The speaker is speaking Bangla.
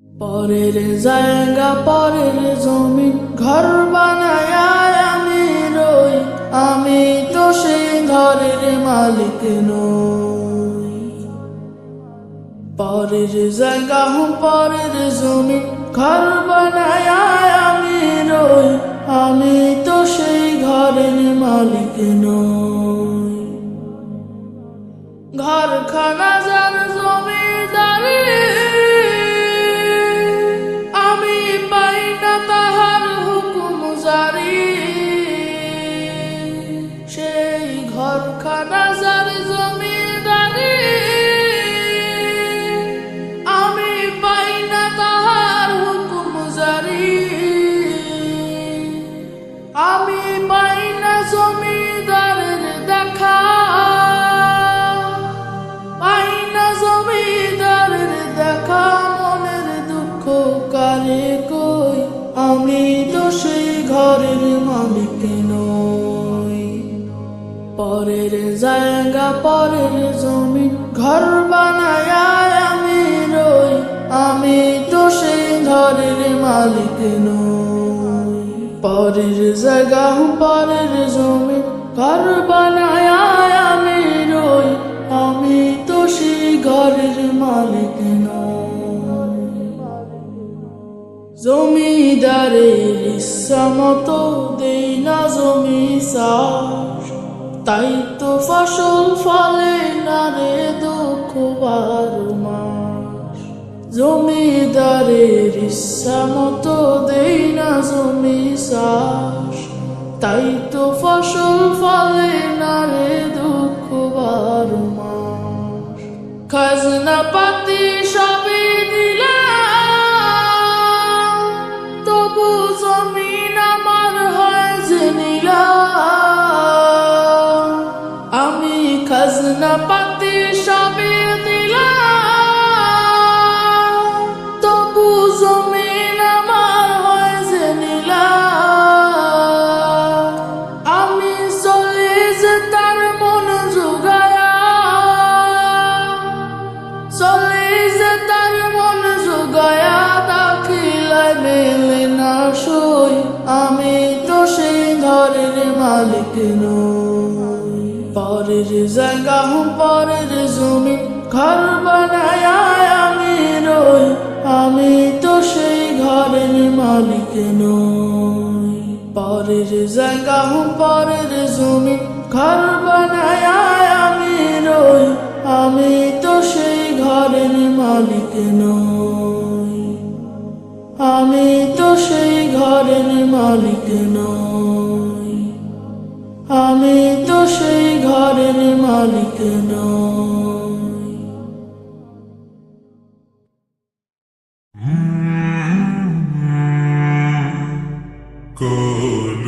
পরের জায়গা পরের জমিন ঘর বানায় আমি রই, আমি তো সেই ঘরের মালিক নই। পরের জায়গা পরের জমিন ঘর বানায় আমি রই, আমি তো সেই ঘরের মালিক নই। ঘরখানা যার জমিদারি, আমি পাই না তাহার হুকুম জারি। সেই ঘরখানা যার জমিদারি, আমি পাই না তাহার হুকুম জারি। আমি পাই না জমিদারের দেখা, পাই না জমিদারের দেখা। মনের দুঃখ কারে কই, আমি তো সেই ঘরের মালিক নই। পরের জায়গা পরের জমি ঘর বানায় আমি রই, আমি তো সেই ঘরের মালিক নই। পরের জায়গা পরের জমি ঘর বানায় আমি রই, আমি তো সেই ঘরের মালিক নই। জমিদারের ইচ্ছা মতো দেই না জমি চাষ, তাই তো ফসল ফলে না রে দুঃখ 12 মাস। জমিদারের ইচ্ছা মতো দেই না জমি চাষ, তাই তো ফসল ফলে না রে দুঃখ 12 মাস। খাজনা পাতি সবই দিলাম, তবু জমিন আমার হয় যে নিলাম। আমি খাজনা পাতি সবই দিলাম, তবু জমিন আমার হয় যে নিলাম। আমি চলে যে তার মন জোগায়া, চলে যে তার মন জোগায়া, দাখিলায় মেলে না সই, আমি তো সেই ঘরের মালিক নই। পরের জায়গা পরের জমি ঘর বানায় আমি রই, আমি তো সেই ঘরের মালিক নই। পরের জায়গা পরের জমি ঘর বানায় আমি রই, আমি তো সেই ঘরের মালিক নই। আমি তো সেই ঘরের মালিক নই। আমি তো সেই ঘরের মালিক নই। কোন